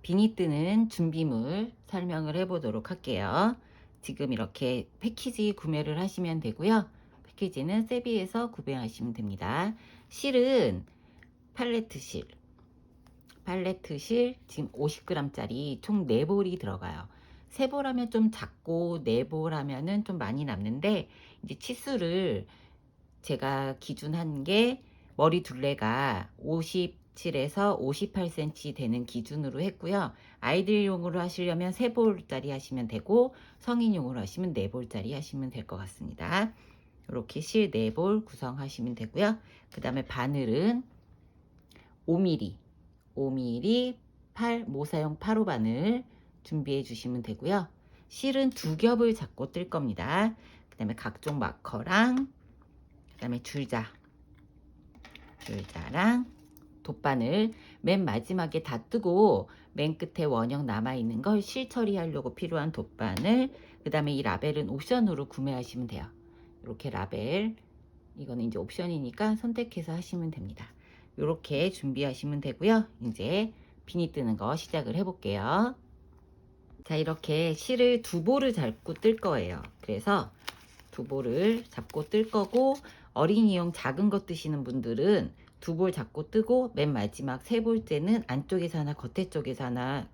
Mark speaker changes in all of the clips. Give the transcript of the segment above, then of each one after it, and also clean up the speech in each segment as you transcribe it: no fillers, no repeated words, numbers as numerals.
Speaker 1: 비니 뜨는 준비물 설명을 해보도록 할게요. 지금 이렇게 패키지 구매를 하시면 되고요. 패키지는 세비에서 구매하시면 됩니다. 실은 팔레트 실 지금 50g짜리 총 4볼이 들어가요. 3볼 하면 좀 작고 4볼 하면은 좀 많이 남는데, 이제 치수를 제가 기준한 게 머리 둘레가 57에서 58cm 되는 기준으로 했고요. 아이들용으로 하시려면 3볼짜리 하시면 되고, 성인용으로 하시면 4볼짜리 하시면 될 것 같습니다. 이렇게 실 4볼 구성하시면 되고요. 그 다음에 바늘은 5mm 모사용 8호 바늘 준비해 주시면 되고요. 실은 2겹을 잡고 뜰 겁니다. 그 다음에 각종 마커랑 그 다음에 줄자랑 돗바늘 맨 마지막에 다 뜨고 맨 끝에 원형 남아있는 걸 실 처리하려고 필요한 돗바늘, 그 다음에 이 라벨은 옵션으로 구매하시면 돼요. 이렇게 라벨, 이거는 이제 옵션이니까 선택해서 하시면 됩니다. 이렇게 준비하시면 되고요. 이제 비니 뜨는 거 시작을 해 볼게요. 자, 이렇게 실을 2볼을 잡고 뜰 거예요. 그래서 2볼을 잡고 뜰 거고, 어린이용 작은 거 뜨시는 분들은 2볼 잡고 뜨고 맨 마지막 3볼째는 안쪽에서 하나 겉에 쪽에서 하나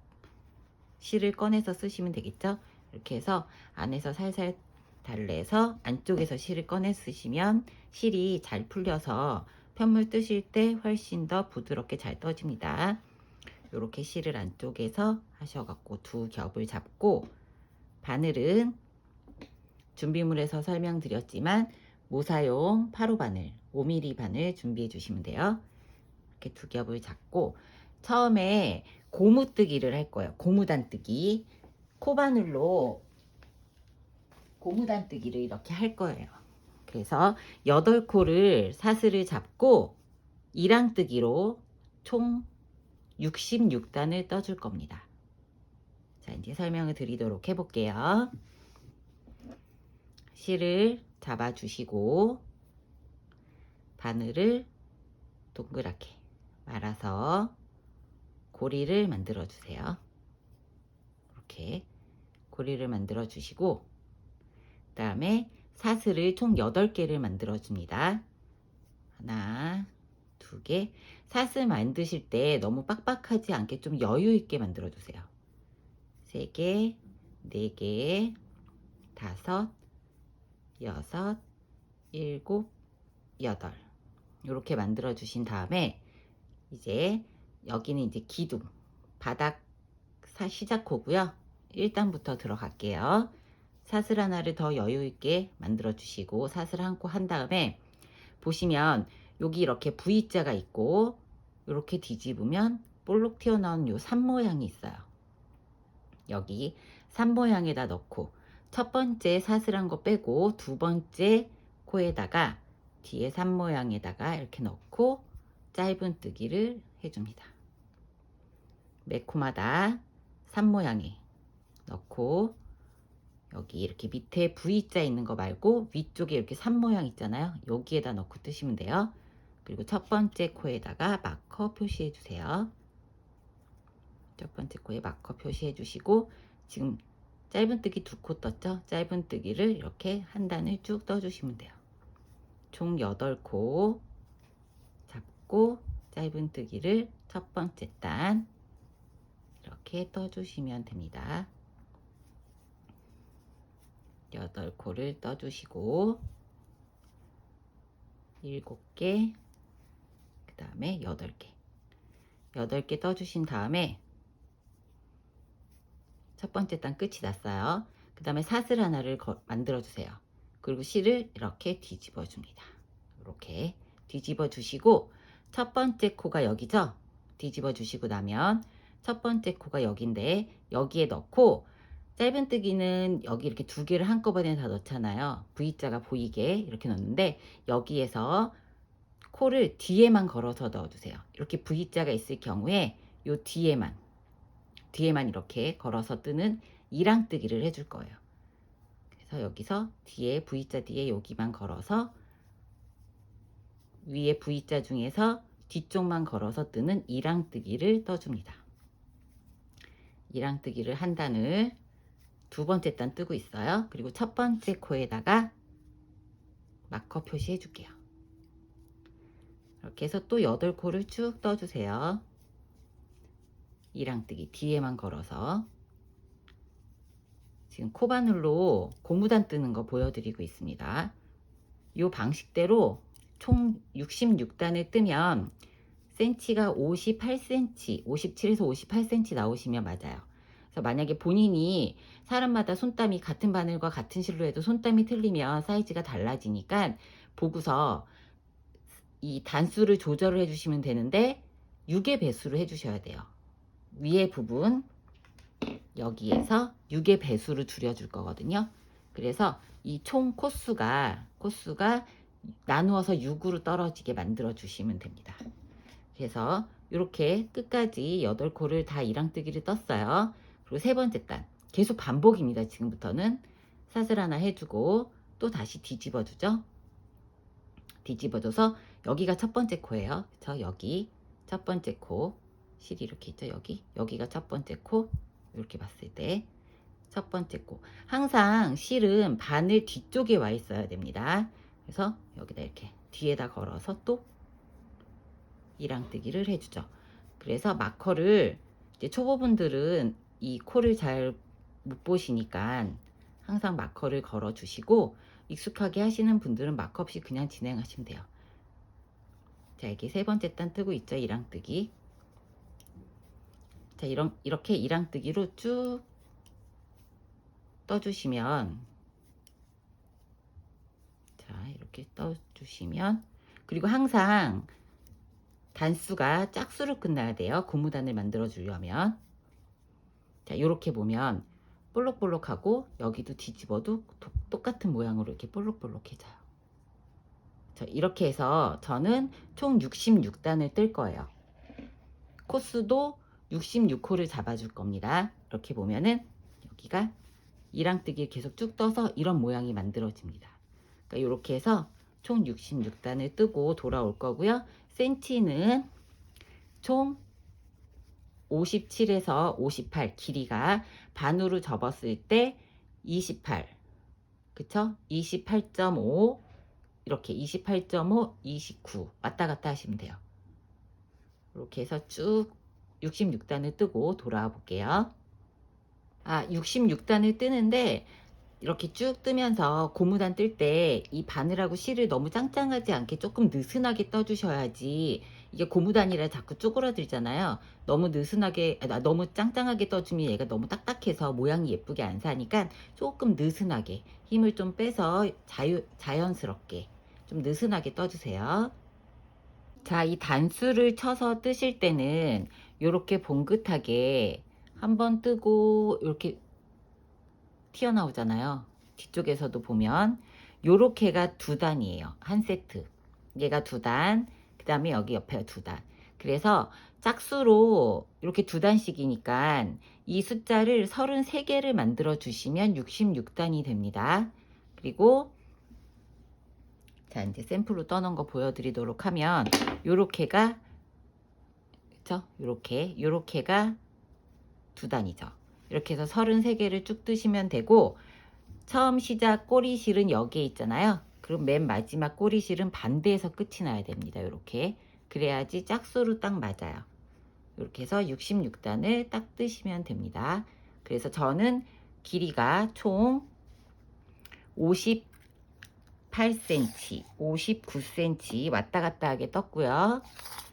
Speaker 1: 실을 꺼내서 쓰시면 되겠죠. 이렇게 해서 안에서 살살 달래서 안쪽에서 실을 꺼내 쓰시면 실이 잘 풀려서 편물 뜨실 때 훨씬 더 부드럽게 잘 떠집니다. 이렇게 실을 안쪽에서 하셔갖고 2겹을 잡고, 바늘은 준비물에서 설명드렸지만 모사용 8호 바늘 5mm 바늘 준비해 주시면 돼요. 이렇게 2겹을 잡고 처음에 고무뜨기를 할 거예요. 고무단뜨기, 코바늘로 고무단뜨기를 이렇게 할 거예요. 그래서 8코를 사슬을 잡고 이랑뜨기로 총 66단을 떠줄 겁니다. 자, 이제 설명을 드리도록 해볼게요. 실을 잡아 주시고 바늘을 동그랗게 말아서 고리를 만들어 주세요. 이렇게 고리를 만들어 주시고, 그 다음에 사슬을 총 8개를 만들어 줍니다. 하나, 2개. 사슬 만드실 때 너무 빡빡하지 않게 좀 여유 있게 만들어 주세요. 3개, 4개, 5, 6, 7, 8. 이렇게 만들어 주신 다음에 이제 여기는 이제 기둥, 바닥 시작호고요. 1단부터 들어갈게요. 사슬 하나를 더 여유 있게 만들어 주시고 사슬 한 코 한 다음에 보시면 여기 이렇게 V자가 있고, 이렇게 뒤집으면 볼록 튀어나온 요 산 모양이 있어요. 여기 산 모양에다 넣고 첫 번째 사슬한 거 빼고 2번째 코에다가 뒤에 산 모양에다가 이렇게 넣고 짧은 뜨기를 해줍니다. 매 코마다 산 모양에 넣고, 여기 이렇게 밑에 V자 있는 거 말고 위쪽에 이렇게 산 모양 있잖아요. 여기에다 넣고 뜨시면 돼요. 그리고 첫 번째 코에다가 마커 표시해 주세요. 첫 번째 코에 마커 표시해 주시고, 지금 짧은뜨기 2코 떴죠? 짧은뜨기를 이렇게 한 단을 쭉 떠주시면 돼요. 총 8코 잡고 짧은뜨기를 첫 번째 단 이렇게 떠주시면 됩니다. 8코를 떠주시고 7개, 그 다음에 8개 떠주신 다음에 첫 번째 단 끝이 났어요. 그 다음에 사슬 하나를 만들어 주세요. 그리고 실을 이렇게 뒤집어 줍니다. 이렇게 뒤집어 주시고 첫 번째 코가 여기죠. 뒤집어 주시고 나면 첫 번째 코가 여기인데 여기에 넣고, 짧은뜨기는 여기 이렇게 2개를 한꺼번에 다 넣잖아요. V자가 보이게 이렇게 넣는데 여기에서 코를 뒤에만 걸어서 넣어주세요. 이렇게 V자가 있을 경우에 요 뒤에만 이렇게 걸어서 뜨는 이랑뜨기를 해줄 거예요. 그래서 여기서 뒤에 V자 뒤에 여기만 걸어서 위에 V자 중에서 뒤쪽만 걸어서 뜨는 이랑뜨기를 떠줍니다. 이랑뜨기를 한 단을 두 번째 단 뜨고 있어요. 그리고 첫 번째 코에다가 마커 표시해 줄게요. 이렇게 해서 또 8코를 쭉 떠주세요. 이랑뜨기 뒤에만 걸어서 지금 코바늘로 고무단 뜨는 거 보여드리고 있습니다. 이 방식대로 총 66단을 뜨면 센치가 58cm, 57에서 58cm 나오시면 맞아요. 그래서 만약에 본인이 사람마다 손땀이 같은 바늘과 같은 실로 해도 손땀이 틀리면 사이즈가 달라지니까 보고서 이 단수를 조절을 해주시면 되는데 6의 배수를 해주셔야 돼요. 위에 부분 여기에서 6의 배수를 줄여줄 거거든요. 그래서 이 총 코수가 나누어서 6으로 떨어지게 만들어 주시면 됩니다. 그래서 이렇게 끝까지 8코를 다 이랑뜨기를 떴어요. 그리고 세 번째 단 계속 반복입니다. 지금부터는 사슬 하나 해주고 또 다시 뒤집어 주죠. 뒤집어줘서 여기가 첫 번째 코예요. 그쵸? 여기 첫 번째 코 실이 이렇게 있죠. 여기가 첫 번째 코. 이렇게 봤을 때 첫 번째 코. 항상 실은 바늘 뒤쪽에 와 있어야 됩니다. 그래서 여기다 이렇게 뒤에다 걸어서 또 이랑뜨기를 해주죠. 그래서 마커를 이제 초보분들은 이 코를 잘 못 보시니까 항상 마커를 걸어 주시고 익숙하게 하시는 분들은 마커 없이 그냥 진행하시면 돼요. 자, 이게 세 번째 단 뜨고 있죠. 이랑뜨기. 자, 이렇게 이랑뜨기로 쭉 떠주시면, 자, 이렇게 떠주시면, 그리고 항상 단수가 짝수로 끝나야 돼요. 고무단을 만들어 주려면. 자, 이렇게 보면 볼록볼록하고 여기도 뒤집어도 똑같은 모양으로 이렇게 볼록볼록해져요. 자, 이렇게 해서 저는 총 66단을 뜰 거예요. 코수도 66호를 잡아줄 겁니다. 이렇게 보면은 여기가 이랑뜨기 계속 쭉 떠서 이런 모양이 만들어집니다. 그러니까 이렇게 해서 총 66단을 뜨고 돌아올 거고요. 센치는 총 57에서 58 길이가 반으로 접었을 때 28 그쵸? 28.5 이렇게 28.5 29 왔다 갔다 하시면 돼요. 이렇게 해서 쭉 66단을 뜨고 돌아와 볼게요. 66단을 뜨는데 이렇게 쭉 뜨면서 고무단 뜰 때 이 바늘하고 실을 너무 짱짱하지 않게 조금 느슨하게 떠주셔야지. 이게 고무단이라 자꾸 쪼그라들잖아요. 너무 느슨하게 너무 짱짱하게 떠주면 얘가 너무 딱딱해서 모양이 예쁘게 안 사니까 조금 느슨하게 힘을 좀 빼서 자연스럽게 좀 느슨하게 떠주세요. 자, 이 단수를 쳐서 뜨실 때는 이렇게 봉긋하게 한번 뜨고 이렇게 튀어나오잖아요. 뒤쪽에서도 보면 요렇게가 두 단이에요. 한 세트. 얘가 두 단, 그 다음에 여기 옆에 두 단. 그래서 짝수로 이렇게 두 단씩이니까 이 숫자를 33개를 만들어 주시면 66단이 됩니다. 그리고 자, 이제 샘플로 떠놓은 거 보여드리도록 하면 요렇게가 그쵸? 요렇게가 두 단이죠. 이렇게 해서 33개를 쭉 뜨시면 되고 처음 시작 꼬리실은 여기에 있잖아요. 그럼 맨 마지막 꼬리실은 반대에서 끝이 나야 됩니다. 이렇게 그래야지 짝수로 딱 맞아요. 이렇게 해서 66단을 딱 뜨시면 됩니다. 그래서 저는 길이가 총 58cm, 59cm 왔다 갔다 하게 떴고요.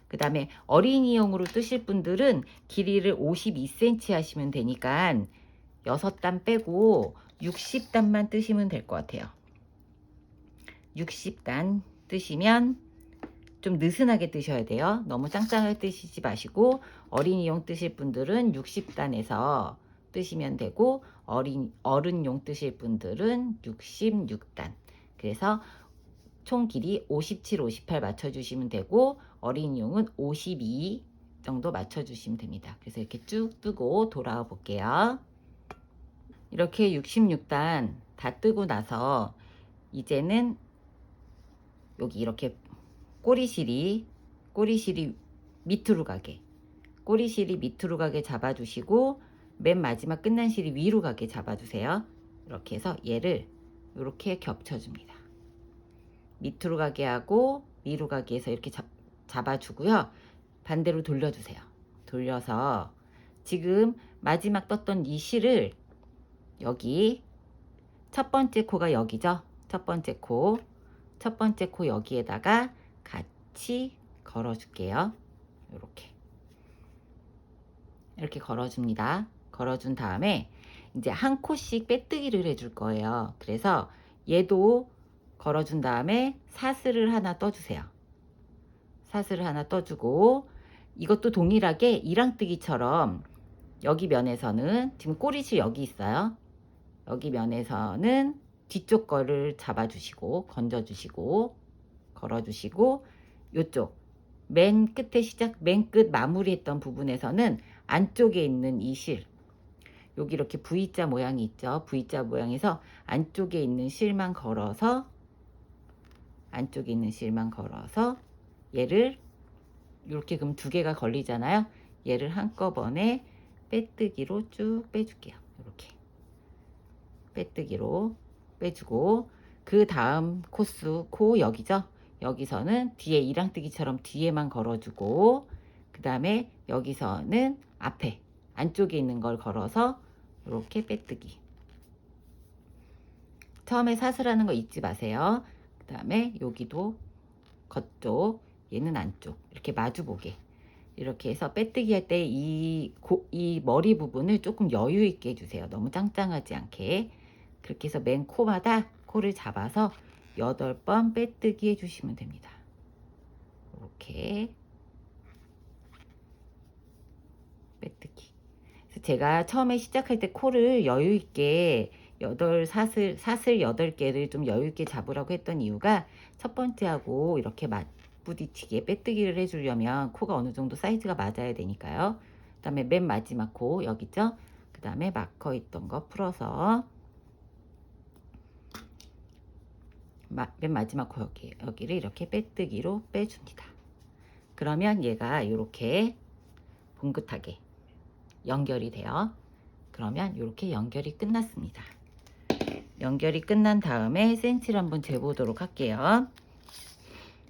Speaker 1: 그 다음에 어린이용으로 뜨실 분들은 길이를 52cm 하시면 되니까 6단 빼고 60단만 뜨시면 될 것 같아요. 60단 뜨시면 좀 느슨하게 뜨셔야 돼요. 너무 짱짱하게 뜨시지 마시고 어린이용 뜨실 분들은 60단에서 뜨시면 되고 어른용 뜨실 분들은 66단. 그래서 총 길이 57, 58 맞춰주시면 되고 어린이용은 52 정도 맞춰주시면 됩니다. 그래서 이렇게 쭉 뜨고 돌아와 볼게요. 이렇게 66단 다 뜨고 나서 이제는 여기 이렇게 꼬리실이 밑으로 가게 잡아주시고 맨 마지막 끝난 실이 위로 가게 잡아주세요. 이렇게 해서 얘를 이렇게 겹쳐줍니다. 밑으로 가게 하고 위로 가게 해서 이렇게 잡아주고요. 반대로 돌려주세요. 돌려서 지금 마지막 떴던 이 실을 여기 첫 번째 코가 여기죠. 첫 번째 코 여기에다가 같이 걸어줄게요. 이렇게 걸어줍니다. 걸어준 다음에 이제 한 코씩 빼뜨기를 해줄 거예요. 그래서 얘도 걸어준 다음에 사슬을 하나 떠주세요. 사슬을 하나 떠주고 이것도 동일하게 이랑뜨기처럼 여기 면에서는 지금 꼬리실 여기 있어요. 여기 면에서는 뒤쪽 거를 잡아주시고 건져주시고 걸어주시고 요쪽 맨 끝에 맨 끝 마무리했던 부분에서는 안쪽에 있는 이 실 여기 이렇게 V자 모양이 있죠. V자 모양에서 안쪽에 있는 실만 걸어서 얘를 이렇게 그럼 두 개가 걸리잖아요. 얘를 한꺼번에 빼뜨기로 쭉 빼줄게요. 이렇게 빼뜨기로 빼주고 그 다음 코 여기죠. 여기서는 뒤에 이랑뜨기처럼 뒤에만 걸어주고 그 다음에 여기서는 앞에 안쪽에 있는 걸 걸어서 이렇게 빼뜨기. 처음에 사슬하는 거 잊지 마세요. 그 다음에 여기도 겉쪽 얘는 안쪽 이렇게 마주보게 이렇게 해서 빼뜨기 할 때 이 머리 부분을 조금 여유 있게 해주세요. 너무 짱짱하지 않게. 그렇게 해서 맨 코마다 코를 잡아서 8번 빼뜨기 해주시면 됩니다. 이렇게 빼뜨기. 그래서 제가 처음에 시작할 때 코를 여유 있게 사슬 8개를 좀 여유 있게 잡으라고 했던 이유가 첫 번째하고 이렇게 부딪히게 빼뜨기를 해주려면 코가 어느 정도 사이즈가 맞아야 되니까요. 그 다음에 맨 마지막 코 여기 있죠. 그 다음에 마커 있던 거 풀어서 맨 마지막 코 여기를 이렇게 빼뜨기로 빼줍니다. 그러면 얘가 이렇게 봉긋하게 연결이 돼요. 그러면 이렇게 연결이 끝났습니다. 연결이 끝난 다음에 센치를 한번 재보도록 할게요.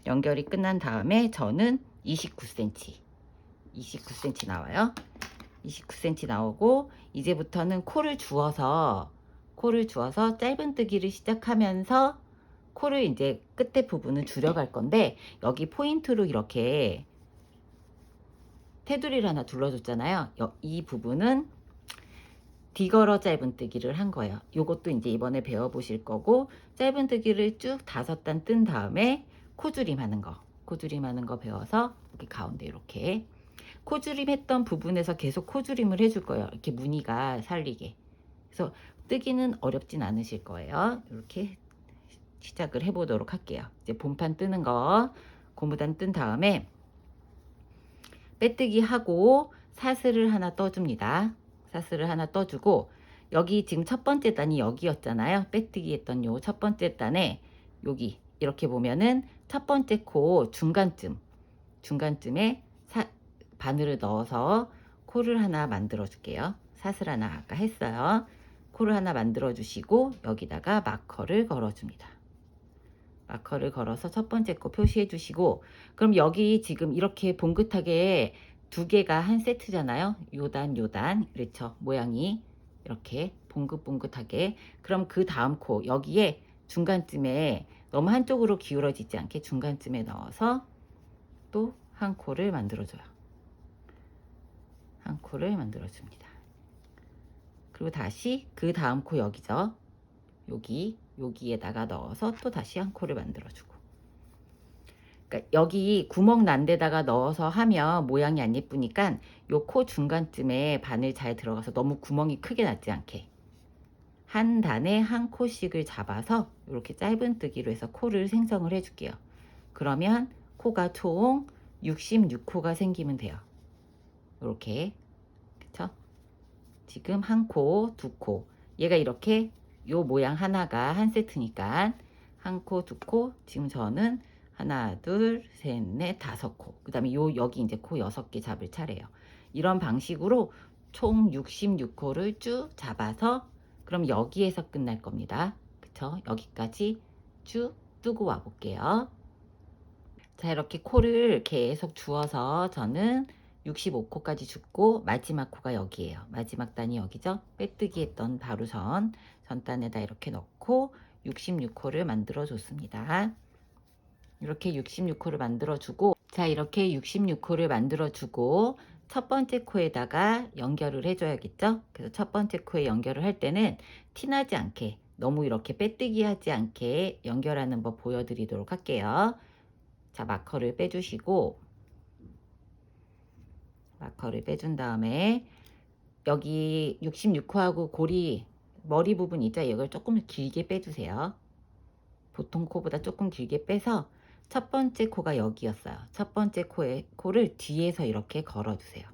Speaker 1: 연결이 끝난 다음에 저는 29cm 나와요. 29cm 나오고 이제부터는 코를 주어서 짧은뜨기를 시작하면서 코를 이제 끝에 부분은 줄여갈 건데 여기 포인트로 이렇게 테두리를 하나 둘러줬잖아요. 이 부분은 뒤걸어 짧은뜨기를 한 거예요. 요것도 이제 이번에 배워보실 거고 짧은뜨기를 쭉 5단 뜬 다음에 코줄임 하는 거 배워서 여기 가운데 이렇게 코줄임 했던 부분에서 계속 코줄임을 해줄 거예요. 이렇게 무늬가 살리게. 그래서 뜨기는 어렵진 않으실 거예요. 이렇게 시작을 해보도록 할게요. 이제 본판 뜨는 거 고무단 뜬 다음에 빼뜨기 하고 사슬을 하나 떠줍니다. 사슬을 하나 떠주고 여기 지금 첫 번째 단이 여기였잖아요. 빼뜨기 했던 요 첫 번째 단에 여기 이렇게 보면은 첫 번째 코 중간쯤에 바늘을 넣어서 코를 하나 만들어 줄게요. 사슬 하나 아까 했어요. 코를 하나 만들어 주시고 여기다가 마커를 걸어 줍니다. 마커를 걸어서 첫 번째 코 표시해 주시고 그럼 여기 지금 이렇게 봉긋하게 두 개가 한 세트잖아요. 요단 그렇죠. 모양이 이렇게 봉긋봉긋하게. 그럼 그 다음 코 여기에 중간쯤에 너무 한쪽으로 기울어지지 않게 중간쯤에 넣어서 또 한 코를 만들어줘요. 한 코를 만들어줍니다. 그리고 다시 그 다음 코 여기죠. 여기에다가 넣어서 또 다시 한 코를 만들어주고. 그러니까 여기 구멍 난 데다가 넣어서 하면 모양이 안 예쁘니까 요 코 중간쯤에 바늘 잘 들어가서 너무 구멍이 크게 났지 않게 한 단에 한 코씩을 잡아서 이렇게 짧은뜨기로 해서 코를 생성을 해줄게요. 그러면 코가 총 66코가 생기면 돼요. 이렇게 그쵸? 지금 한 코, 두 코 얘가 이렇게 요 모양 하나가 한 세트니까 한 코, 두 코 지금 저는 하나, 둘, 셋, 넷, 5코 그 다음에 여기 이제 코 6개 잡을 차례예요. 이런 방식으로 총 66코를 쭉 잡아서 그럼 여기에서 끝날 겁니다. 그쵸? 여기까지 쭉 뜨고 와 볼게요. 자, 이렇게 코를 계속 주어서 저는 65코까지 줍고 마지막 코가 여기에요. 마지막 단이 여기죠. 빼뜨기 했던 바로 전단에다 이렇게 넣고 66코를 만들어 줬습니다. 이렇게 66코를 만들어 주고, 자, 이렇게 66코를 만들어 주고 첫 번째 코에다가 연결을 해줘야겠죠. 그래서 첫 번째 코에 연결을 할 때는 티나지 않게, 너무 이렇게 빼뜨기 하지 않게 연결하는 법 보여드리도록 할게요. 자, 마커를 빼주시고, 마커를 빼준 다음에 여기 66코하고 고리 머리 부분 있죠. 이걸 조금 길게 빼주세요. 보통 코보다 조금 길게 빼서 첫 번째 코가 여기였어요. 첫 번째 코를 뒤에서 이렇게 걸어주세요.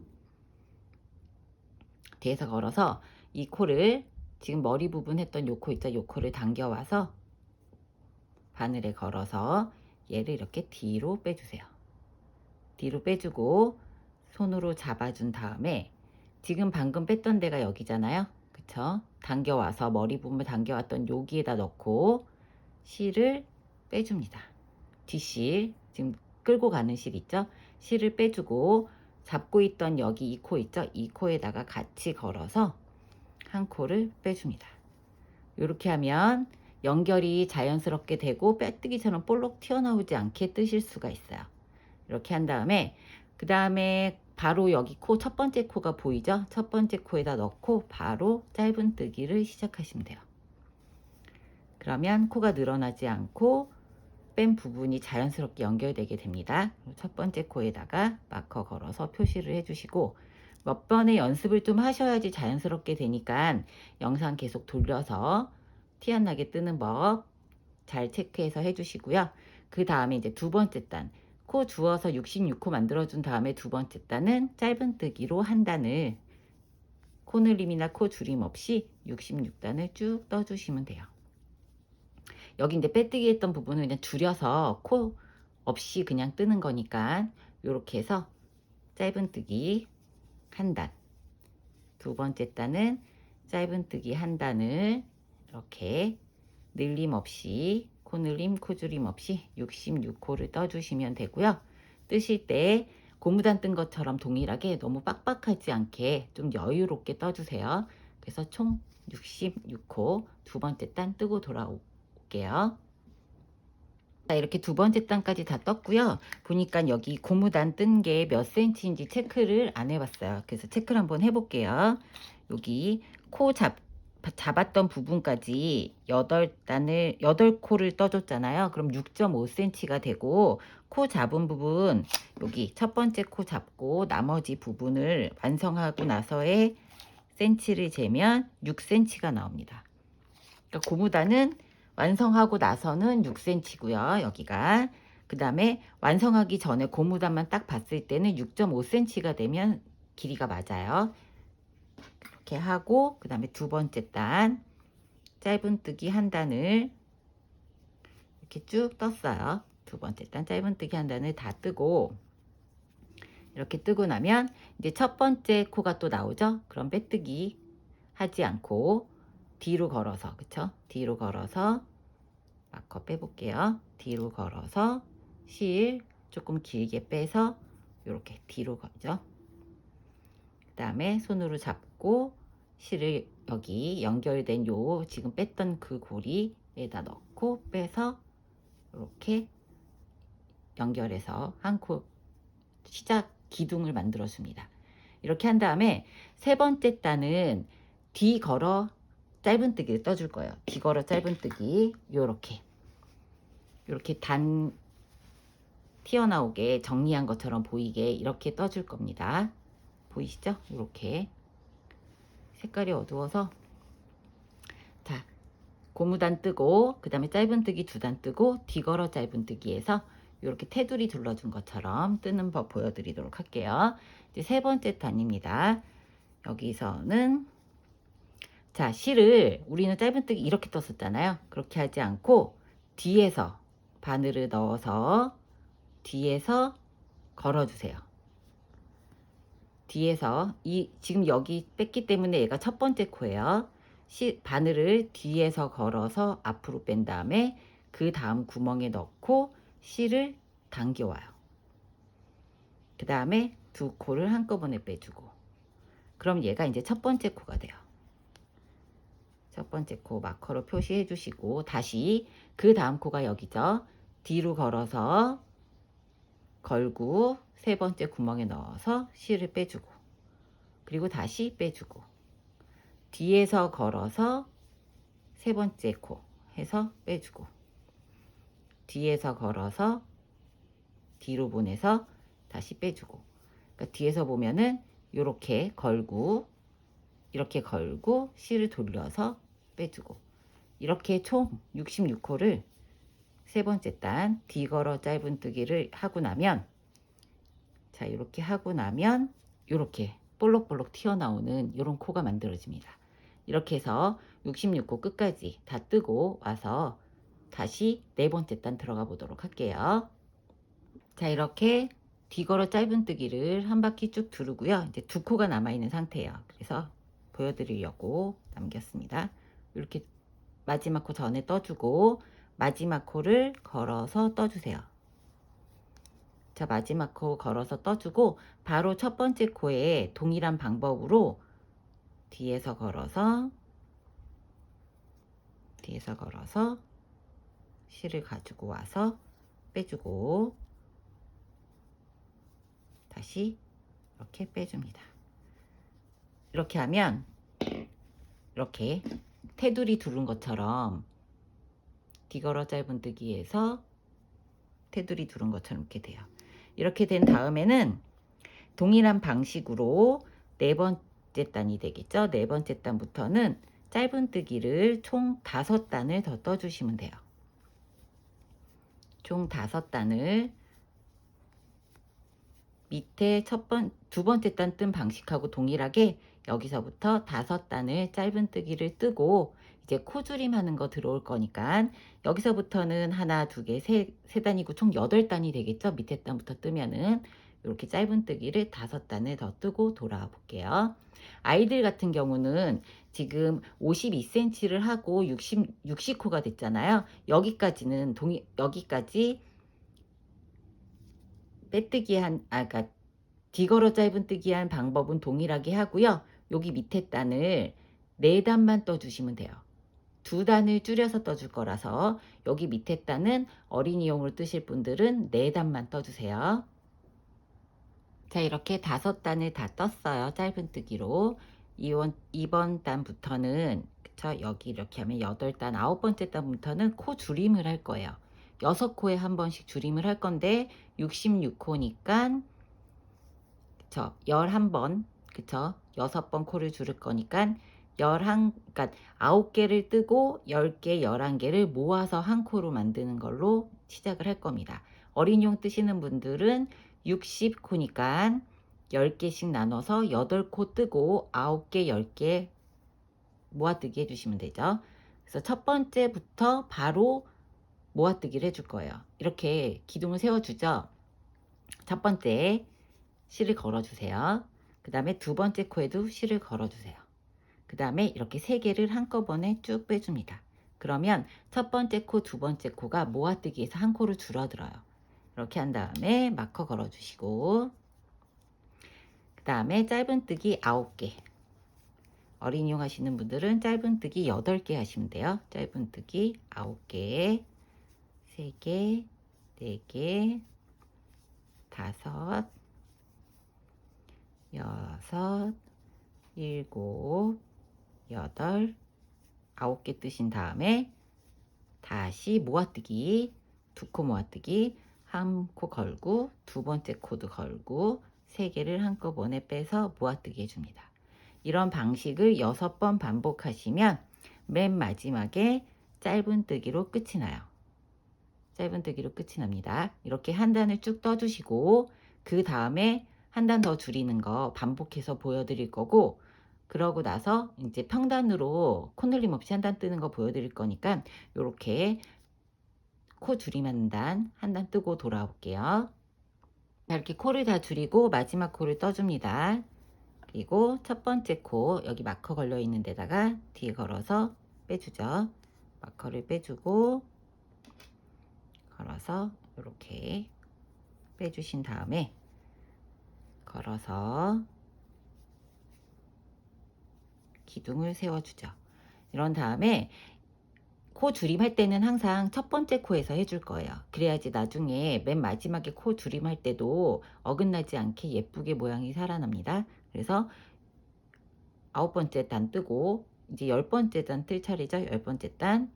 Speaker 1: 뒤에서 걸어서 이 코를 지금 머리 부분 했던 요 코 있죠. 요 코를 당겨와서 바늘에 걸어서 얘를 이렇게 뒤로 빼주세요. 뒤로 빼주고 손으로 잡아준 다음에 지금 방금 뺐던 데가 여기잖아요. 그쵸? 당겨와서 머리 부분을 당겨왔던 여기에다 넣고 실을 빼줍니다. 뒷실, 지금 끌고 가는 실 있죠? 실을 빼주고 잡고 있던 여기 이 코 있죠? 이 코에다가 같이 걸어서 한 코를 빼줍니다. 이렇게 하면 연결이 자연스럽게 되고 빼뜨기처럼 볼록 튀어나오지 않게 뜨실 수가 있어요. 이렇게 한 다음에 그 다음에 바로 여기 코 첫 번째 코가 보이죠? 첫 번째 코에다 넣고 바로 짧은 뜨기를 시작하시면 돼요. 그러면 코가 늘어나지 않고 뺀 부분이 자연스럽게 연결되게 됩니다. 첫 번째 코에다가 마커 걸어서 표시를 해주시고 몇 번의 연습을 좀 하셔야지 자연스럽게 되니까 영상 계속 돌려서 티 안 나게 뜨는 법 잘 체크해서 해주시고요. 그 다음에 이제 두 번째 단, 코 주어서 66코 만들어준 다음에 두 번째 단은 짧은 뜨기로 한 단을 코늘림이나 코 줄임 없이 66단을 쭉 떠주시면 돼요. 여기 이제 빼뜨기 했던 부분을 그냥 줄여서 코 없이 그냥 뜨는 거니까 이렇게 해서 짧은 뜨기 한 단, 두 번째 단은 짧은 뜨기 한 단을 이렇게 늘림 없이 코늘림 코줄임 없이 66코를 떠주시면 되고요. 뜨실 때 고무단 뜬 것처럼 동일하게 너무 빡빡하지 않게 좀 여유롭게 떠주세요. 그래서 총 66코 두 번째 단 뜨고 돌아올게요. 자, 이렇게 두 번째 단까지 다 떴고요. 보니까 여기 고무단 뜬 게 몇 센치인지 체크를 안 해봤어요. 그래서 체크를 한번 해볼게요. 여기 코 잡았던 부분까지 8코를 떠줬잖아요. 그럼 6.5cm가 되고 코 잡은 부분 여기 첫 번째 코 잡고 나머지 부분을 완성하고 나서의 센치를 재면 6cm가 나옵니다. 그러니까 고무단은 완성하고 나서는 6cm고요. 여기가 그 다음에 완성하기 전에 고무단만 딱 봤을 때는 6.5cm가 되면 길이가 맞아요. 이렇게 하고 그 다음에 두 번째 단 짧은 뜨기 한 단을 이렇게 쭉 떴어요. 두 번째 단 짧은 뜨기 한 단을 다 뜨고 이렇게 뜨고 나면 이제 첫 번째 코가 또 나오죠. 그럼 빼뜨기 하지 않고 뒤로 걸어서, 그쵸? 뒤로 걸어서 마커 빼볼게요. 뒤로 걸어서 실 조금 길게 빼서 이렇게 뒤로 걸죠. 그 다음에 손으로 잡고 실을 여기 연결된 요 지금 뺐던 그 고리에다 넣고 빼서 이렇게 연결해서 한 코 시작 기둥을 만들어 줍니다. 이렇게 한 다음에 세 번째 단은 뒤 걸어 짧은 뜨기를 떠줄 거예요. 뒤 걸어 짧은 뜨기 요렇게 단 튀어나오게 정리한 것처럼 보이게 이렇게 떠줄 겁니다. 보이시죠? 이렇게 색깔이 어두워서 자 고무단 뜨고 그 다음에 짧은 뜨기 두 단 뜨고 뒤걸어 짧은 뜨기에서 이렇게 테두리 둘러준 것처럼 뜨는 법 보여드리도록 할게요. 이제 세 번째 단입니다. 여기서는 자 실을 우리는 짧은 뜨기 이렇게 떴었잖아요. 그렇게 하지 않고 뒤에서 바늘을 넣어서 뒤에서 걸어주세요. 뒤에서 지금 여기 뺐기 때문에 얘가 첫 번째 코예요. 바늘을 뒤에서 걸어서 앞으로 뺀 다음에 그 다음 구멍에 넣고 실을 당겨와요. 그 다음에 두 코를 한꺼번에 빼주고, 그럼 얘가 이제 첫 번째 코가 돼요. 첫 번째 코 마커로 표시해 주시고, 다시 그 다음 코가 여기죠. 뒤로 걸어서 걸고 세 번째 구멍에 넣어서 실을 빼주고, 그리고 다시 빼주고, 뒤에서 걸어서 세 번째 코 해서 빼주고, 뒤에서 걸어서 뒤로 보내서 다시 빼주고. 그러니까 뒤에서 보면은 이렇게 걸고 실을 돌려서 빼주고, 이렇게 총 66코를 세 번째 단 뒤걸어 짧은뜨기를 하고 나면, 자, 이렇게 하고 나면 이렇게 볼록볼록 튀어나오는 이런 코가 만들어집니다. 이렇게 해서 66코 끝까지 다 뜨고 와서 다시 네 번째 단 들어가 보도록 할게요. 자, 이렇게 뒤걸어 짧은뜨기를 한 바퀴 쭉 두르고요. 이제 두 코가 남아있는 상태예요. 그래서 보여드리려고 남겼습니다. 이렇게 마지막 코 전에 떠주고 마지막 코를 걸어서 떠주세요. 자, 마지막 코 걸어서 떠주고 바로 첫 번째 코에 동일한 방법으로 뒤에서 걸어서 실을 가지고 와서 빼주고 다시 이렇게 빼줍니다. 이렇게 하면 이렇게 테두리 두른 것처럼 뒤걸어 짧은뜨기에서 테두리 두른 것처럼 이렇게 돼요. 이렇게 된 다음에는 동일한 방식으로 네 번째 단이 되겠죠. 네 번째 단부터는 짧은뜨기를 총 5단을 더 떠주시면 돼요. 총 5단을 밑에 두 번째 단 뜬 방식하고 동일하게 여기서부터 5단을 짧은뜨기를 뜨고, 이제 코줄임 하는 거 들어올 거니까 여기서부터는 하나, 두 개, 세 단이고 총 8단이 되겠죠. 밑에 단부터 뜨면은 이렇게 짧은뜨기를 5단을 더 뜨고 돌아와 볼게요. 아이들 같은 경우는 지금 52cm를 하고 60코가 됐잖아요. 여기까지는 여기까지 빼뜨기 그러니까 뒤걸어 짧은뜨기 한 방법은 동일하게 하고요. 여기 밑에 단을 4단만 떠주시면 돼요. 2단을 줄여서 떠줄 거라서 여기 밑에 단은 어린이용으로 뜨실 분들은 4단만 떠주세요. 자, 이렇게 5단을 다 떴어요. 짧은뜨기로. 이번 단부터는, 그쵸? 여기 이렇게 하면 8단, 9번째 단부터는 코 줄임을 할 거예요. 6코에 한 번씩 줄임을 할 건데 66코니까 그쵸? 11번, 그쵸? 6번 코를 줄일 거니까 그러니까 9개를 뜨고 10개, 11개를 모아서 한 코로 만드는 걸로 시작을 할 겁니다. 어린이용 뜨시는 분들은 60코니까 10개씩 나눠서 8코 뜨고 9개, 10개 모아뜨기 해주시면 되죠. 그래서 첫 번째부터 바로 모아뜨기를 해줄 거예요. 이렇게 기둥을 세워주죠. 첫 번째 실을 걸어주세요. 그 다음에 두 번째 코에도 실을 걸어주세요. 그 다음에 이렇게 3개를 한꺼번에 쭉 빼줍니다. 그러면 첫 번째 코, 두 번째 코가 모아뜨기에서 한 코를 줄어들어요. 이렇게 한 다음에 마커 걸어주시고, 그 다음에 짧은뜨기 9개. 어린이용 하시는 분들은 짧은뜨기 8개 하시면 돼요. 짧은뜨기 9개, 3개, 4개, 5, 6, 7, 8, 9개 뜨신 다음에 다시 모아뜨기, 2코 모아뜨기, 한 코 걸고 두 번째 코도 걸고 3개를 한꺼번에 빼서 모아뜨기 해줍니다. 이런 방식을 6번 반복하시면 맨 마지막에 짧은뜨기로 끝이 나요. 짧은뜨기로 끝이 납니다. 이렇게 한 단을 쭉 떠주시고 그 다음에 한 단 더 줄이는 거 반복해서 보여드릴 거고, 그러고 나서 이제 평단으로 콧놀림 없이 한 단 뜨는 거 보여드릴 거니까 이렇게 코 줄이면 한 단 뜨고 돌아올게요. 이렇게 코를 다 줄이고 마지막 코를 떠줍니다. 그리고 첫 번째 코 여기 마커 걸려 있는 데다가 뒤에 걸어서 빼주죠. 마커를 빼주고 걸어서 이렇게 빼주신 다음에 걸어서 기둥을 세워주죠. 이런 다음에 코 줄임할 때는 항상 첫 번째 코에서 해줄 거예요. 그래야지 나중에 맨 마지막에 코 줄임할 때도 어긋나지 않게 예쁘게 모양이 살아납니다. 그래서 9번째 단 뜨고 이제 10번째 단 뜰 차례죠. 10번째 단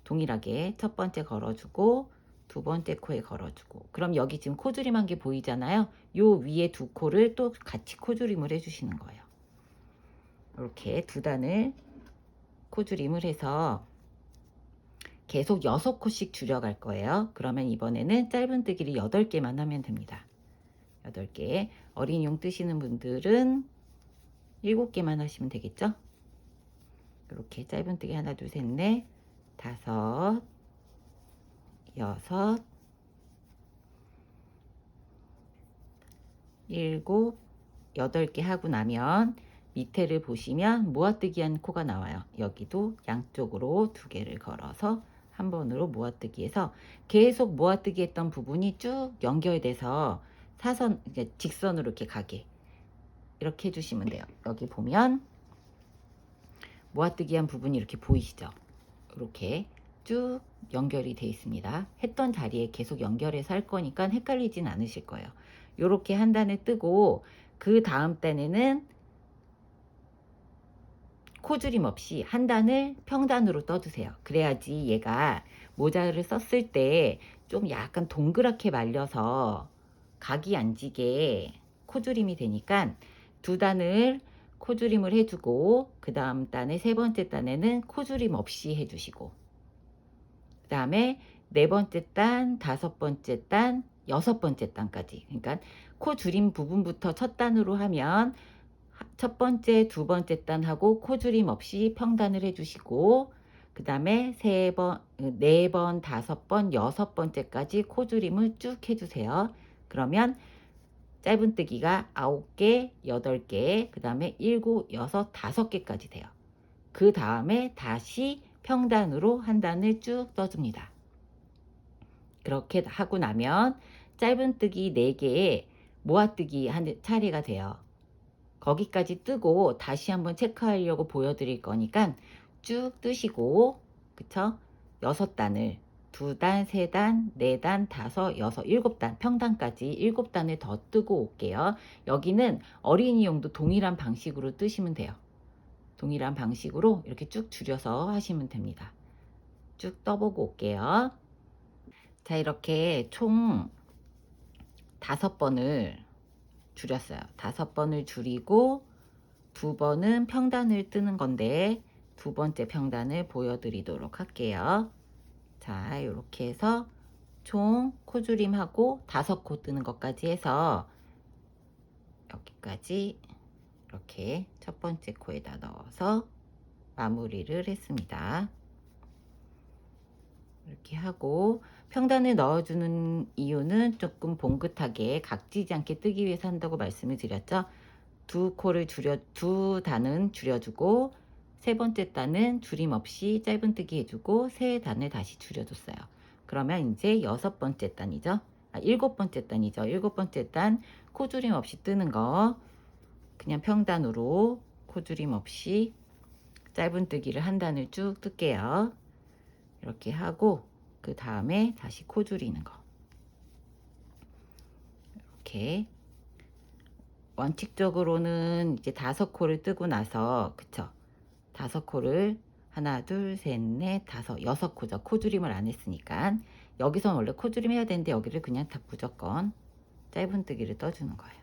Speaker 1: 동일하게 첫 번째 걸어주고 두 번째 코에 걸어주고, 그럼 여기 지금 코줄임한 게 보이잖아요. 요 위에 두 코를 또 같이 코줄임을 해주시는 거예요. 이렇게 두 단을 코줄임을 해서 계속 6코씩 줄여갈 거예요. 그러면 이번에는 짧은뜨기를 8개만 하면 됩니다. 8개. 어린이용 뜨시는 분들은 7개만 하시면 되겠죠? 이렇게 짧은뜨기 하나, 둘, 셋, 넷, 다섯, 여섯, 일곱, 8개 하고 나면 밑에를 보시면 모아뜨기한 코가 나와요. 여기도 양쪽으로 2개를 걸어서 한 번으로 모아뜨기 해서 계속 모아뜨기 했던 부분이 쭉 연결돼서 사선, 직선으로 이렇게 가게 이렇게 해주시면 돼요. 여기 보면 모아뜨기 한 부분이 이렇게 보이시죠? 이렇게 쭉 연결이 되어 있습니다. 했던 자리에 계속 연결해서 할 거니까 헷갈리진 않으실 거예요. 이렇게 한 단을 뜨고 그 다음 단에는 코줄임 없이 한 단을 평단으로 떠주세요. 그래야지 얘가 모자를 썼을 때 좀 약간 동그랗게 말려서 각이 안 지게 코줄임이 되니까 두 단을 코줄임을 해주고 그 다음 단의 세 번째 단에는 코줄임 없이 해주시고, 그 다음에 네 번째 단, 다섯 번째 단, 여섯 번째 단까지, 그러니까 코줄임 부분부터 첫 단으로 하면 첫 번째, 두 번째 단하고 코줄임 없이 평단을 해주시고, 그 다음에 세 번, 네 번, 다섯 번, 여섯 번째까지 코줄임을 쭉 해주세요. 그러면 짧은뜨기가 9개, 8개, 그 다음에 7, 6, 5개까지 돼요. 그 다음에 다시 평단으로 한 단을 쭉 떠줍니다. 그렇게 하고 나면 짧은뜨기 4개에 모아뜨기 한 차례가 돼요. 거기까지 뜨고 다시 한번 체크하려고 보여드릴 거니까 쭉 뜨시고, 그쵸? 6단을 2단, 3단, 4단, 5, 6, 7단, 평단까지 7단을 더 뜨고 올게요. 여기는 어린이용도 동일한 방식으로 뜨시면 돼요. 동일한 방식으로 이렇게 쭉 줄여서 하시면 됩니다. 쭉 떠보고 올게요. 자, 이렇게 총 5번을 줄였어요. 5번을 줄이고 2번은 평단을 뜨는 건데 두 번째 평단을 보여드리도록 할게요. 자, 이렇게 해서 총 코줄임하고 5코 뜨는 것까지 해서 여기까지 이렇게 첫 번째 코에다 넣어서 마무리를 했습니다. 이렇게 하고 평단을 넣어주는 이유는 조금 봉긋하게 각지지 않게 뜨기 위해서 한다고 말씀을 드렸죠. 두 단은 줄여주고 세 번째 단은 줄임 없이 짧은뜨기 해주고 세 단을 다시 줄여줬어요. 그러면 이제 6번째 단이죠. 7번째 단이죠. 7번째 단 코줄임 없이 뜨는 거 그냥 평단으로 코줄임 없이 짧은뜨기를 한 단을 쭉 뜰게요. 이렇게 하고 그 다음에 다시 코 줄이는 거 이렇게 원칙적으로는 이제 5코를 뜨고 나서, 그쵸? 5코를 하나, 둘, 셋, 넷, 다섯, 6코죠. 코줄임을 안 했으니까. 여기선 원래 코줄임 해야 되는데 여기를 그냥 다 무조건 짧은뜨기를 떠주는 거예요.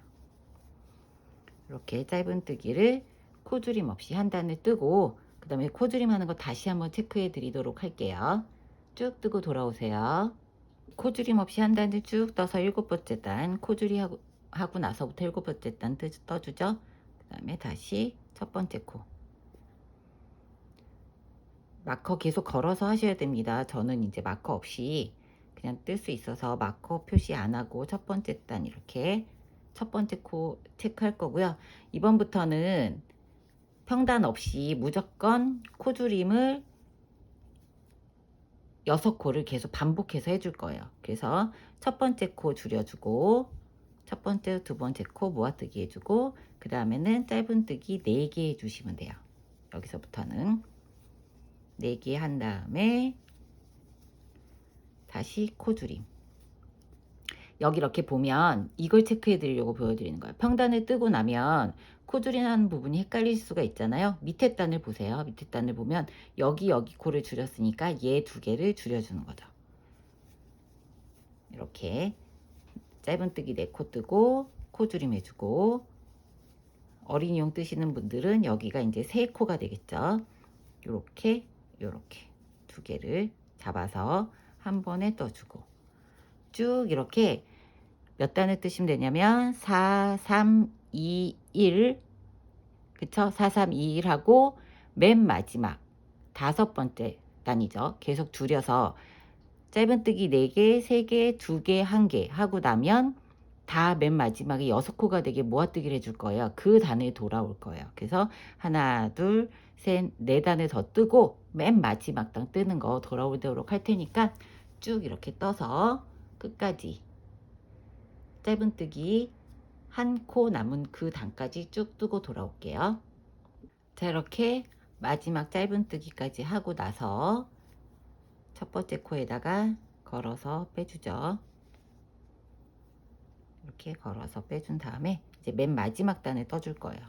Speaker 1: 이렇게 짧은뜨기를 코줄임 없이 한 단을 뜨고 그 다음에 코줄임 하는 거 다시 한번 체크해 드리도록 할게요. 쭉 뜨고 돌아오세요. 코줄임 없이 한 단을 쭉 떠서 7번째 단 코줄이 하고 나서부터 7번째 단 떠주죠. 그 다음에 다시 첫 번째 코 마커 계속 걸어서 하셔야 됩니다. 저는 이제 마커 없이 그냥 뜰 수 있어서 마커 표시 안 하고 첫 번째 단 이렇게 첫 번째 코 체크할 거고요. 이번부터는 평단 없이 무조건 코줄임을 6코를 계속 반복해서 해줄 거예요. 그래서 첫 번째 코 줄여주고, 첫 번째, 두 번째 코 모아뜨기 해주고, 그 다음에는 짧은뜨기 4개 해주시면 돼요. 여기서부터는 4개 한 다음에 다시 코줄임. 여기 이렇게 보면 이걸 체크해 드리려고 보여드리는 거예요. 평단을 뜨고 나면 코줄임하는 부분이 헷갈릴 수가 있잖아요. 밑에 단을 보세요. 밑에 단을 보면 여기 코를 줄였으니까 얘 2개를 줄여주는 거죠. 이렇게 짧은뜨기 4코 뜨고 코줄임 해주고, 어린이용 뜨시는 분들은 여기가 이제 3코가 되겠죠. 요렇게 2개를 잡아서 한 번에 떠주고, 쭉 이렇게 몇 단을 뜨시면 되냐면 4, 3, 2, 1, 그쵸? 4, 3, 2, 1 하고 맨 마지막 5번째 단이죠. 계속 줄여서 짧은뜨기 4개, 3개, 2개, 1개 하고 나면 다 맨 마지막에 6코가 되게 모아뜨기를 해줄 거예요. 그 단에 돌아올 거예요. 그래서 하나, 둘, 셋, 4단을 더 뜨고 맨 마지막 단 뜨는 거 돌아오도록 할 테니까 쭉 이렇게 떠서 끝까지 짧은뜨기 1코 남은 그 단까지 쭉 뜨고 돌아올게요. 자, 이렇게 마지막 짧은뜨기까지 하고 나서 첫 번째 코에다가 걸어서 빼주죠. 이렇게 걸어서 빼준 다음에 이제 맨 마지막 단을 떠줄 거예요.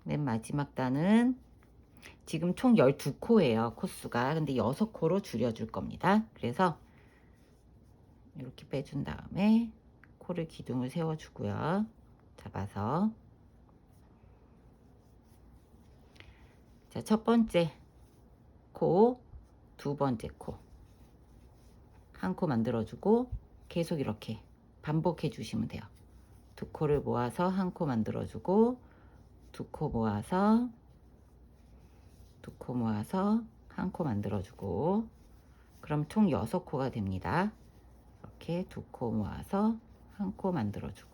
Speaker 1: 맨 마지막 단은 지금 총 12코예요. 코수가. 근데 6코로 줄여줄 겁니다. 그래서 이렇게 빼준 다음에 코를 기둥을 세워주고요. 잡아서, 자, 첫 번째 코, 두 번째 코, 1코 만들어주고 계속 이렇게 반복해 주시면 돼요. 2코를 모아서 1코 만들어주고, 2코 모아서, 2코 모아서 1코 만들어주고, 그럼 총 6코가 됩니다. 이렇게 2코 모아서 1코 만들어주고,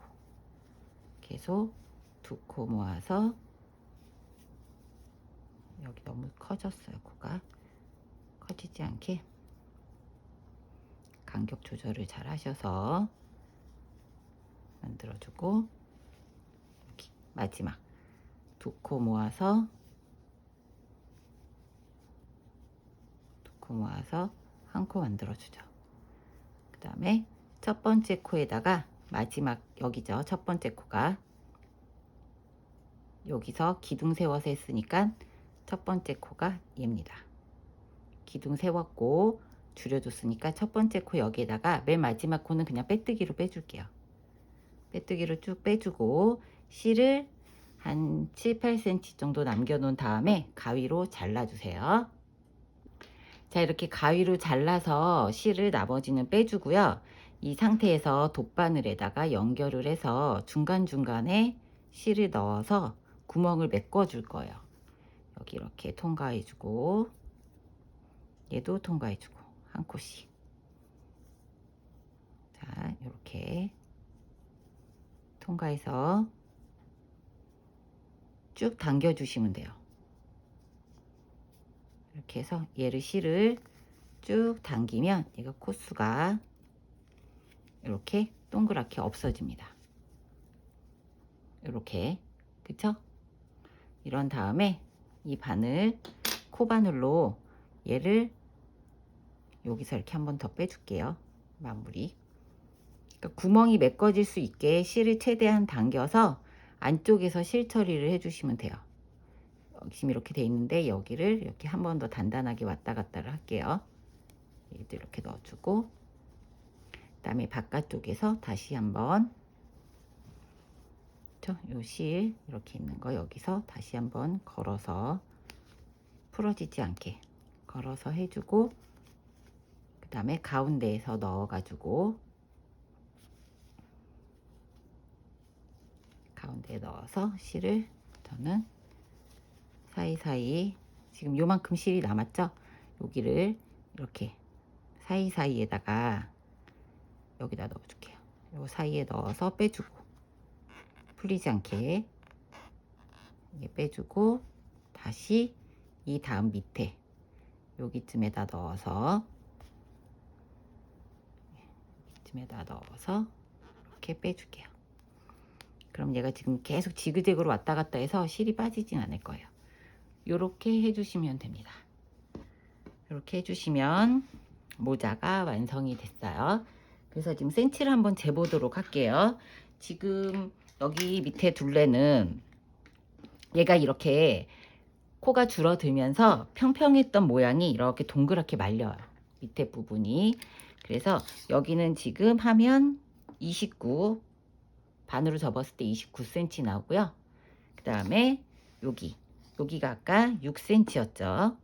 Speaker 1: 계속 2코 모아서, 여기 너무 커졌어요. 코가 커지지 않게 간격 조절을 잘 하셔서 만들어주고, 이렇게 마지막 2코 모아서 1코 만들어주죠. 그 다음에 첫 번째 코에다가 마지막 여기죠. 첫 번째 코가 여기서 기둥 세워서 했으니까 첫 번째 코가 얘입니다. 기둥 세웠고 줄여줬으니까 첫 번째 코 여기에다가 맨 마지막 코는 그냥 빼뜨기로 빼줄게요. 빼뜨기로 쭉 빼주고 실을 한 7, 8cm 정도 남겨놓은 다음에 가위로 잘라주세요. 자, 이렇게 가위로 잘라서 실을 나머지는 빼주고요. 이 상태에서 돗바늘에다가 연결을 해서 중간중간에 실을 넣어서 구멍을 메꿔 줄 거예요. 여기 이렇게 통과해 주고, 얘도 통과해 주고, 1코씩. 자, 이렇게 통과해서 쭉 당겨 주시면 돼요. 이렇게 해서 얘를 실을 쭉 당기면 얘가 코수가 이렇게 동그랗게 없어집니다. 이렇게, 그쵸? 이런 다음에 이 바늘, 코바늘로 얘를 여기서 이렇게 한번 더 빼줄게요. 마무리. 그러니까 구멍이 메꿔질 수 있게 실을 최대한 당겨서 안쪽에서 실 처리를 해주시면 돼요. 지금 이렇게 돼 있는데 여기를 이렇게 한 번 더 단단하게 왔다 갔다를 할게요. 얘도 이렇게 넣어주고, 그 다음에 바깥쪽에서 다시 한번 요 실 이렇게 있는 거 여기서 다시 한번 걸어서 풀어지지 않게 걸어서 해주고, 그 다음에 가운데에서 넣어가지고 가운데에 넣어서 실을 저는 사이사이, 지금 요만큼 실이 남았죠? 여기를 이렇게 사이사이에다가 여기다 넣어줄게요. 요 사이에 넣어서 빼주고, 풀리지 않게 이게 빼주고, 다시 이 다음 밑에 여기쯤에다 넣어서 이렇게 빼줄게요. 그럼 얘가 지금 계속 지그재그로 왔다 갔다 해서 실이 빠지진 않을 거예요. 이렇게 해주시면 됩니다. 이렇게 해주시면 모자가 완성이 됐어요. 그래서 지금 센치를 한번 재보도록 할게요. 지금 여기 밑에 둘레는 얘가 이렇게 코가 줄어들면서 평평했던 모양이 이렇게 동그랗게 말려요. 밑에 부분이. 그래서 여기는 지금 하면 29, 반으로 접었을 때 29cm 나오고요. 그 다음에 여기가 아까 6cm였죠.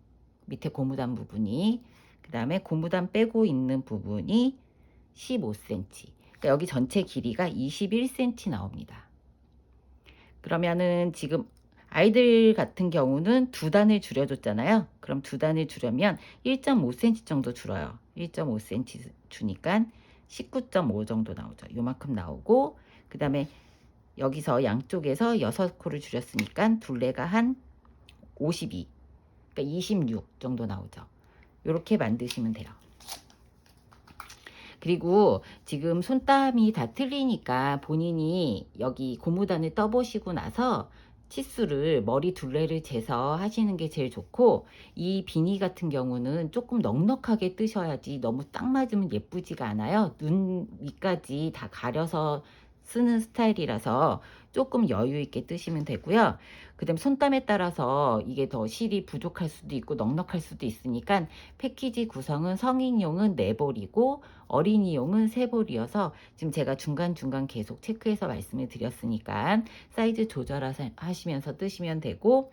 Speaker 1: 밑에 고무단 부분이. 그 다음에 고무단 빼고 있는 부분이 15cm. 그러니까 여기 전체 길이가 21cm 나옵니다. 그러면은 지금 아이들 같은 경우는 두 단을 줄여줬잖아요. 그럼 두 단을 줄여면 1.5cm 정도 줄어요. 1.5cm 주니까 19.5 정도 나오죠. 요만큼 나오고, 그 다음에 여기서 양쪽에서 6코를 줄였으니까 둘레가 한 52, 그러니까 26 정도 나오죠. 이렇게 만드시면 돼요. 그리고 지금 손땀이 다 틀리니까 본인이 여기 고무단을 떠보시고 나서 치수를 머리 둘레를 재서 하시는 게 제일 좋고, 이 비니 같은 경우는 조금 넉넉하게 뜨셔야지 너무 딱 맞으면 예쁘지가 않아요. 눈 위까지 다 가려서 쓰는 스타일이라서 조금 여유 있게 뜨시면 되고요. 그 다음 손땀에 따라서 이게 더 실이 부족할 수도 있고 넉넉할 수도 있으니까 패키지 구성은 성인용은 4볼이고 어린이용은 3볼이어서 지금 제가 중간중간 계속 체크해서 말씀을 드렸으니까 사이즈 조절하시면서 뜨시면 되고,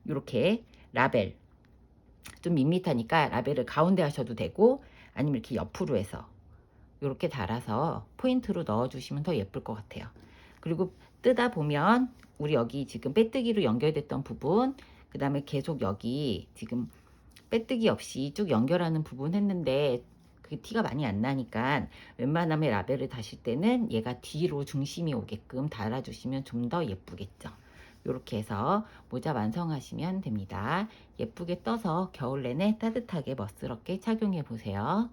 Speaker 1: 이렇게 라벨 좀 밋밋하니까 라벨을 가운데 하셔도 되고, 아니면 이렇게 옆으로 해서 이렇게 달아서 포인트로 넣어주시면 더 예쁠 것 같아요. 그리고 뜨다 보면 우리 여기 지금 빼뜨기로 연결됐던 부분, 그 다음에 계속 여기 지금 빼뜨기 없이 쭉 연결하는 부분 했는데 그 티가 많이 안 나니까 웬만하면 라벨을 다실 때는 얘가 뒤로 중심이 오게끔 달아주시면 좀 더 예쁘겠죠. 이렇게 해서 모자 완성하시면 됩니다. 예쁘게 떠서 겨울 내내 따뜻하게 멋스럽게 착용해 보세요.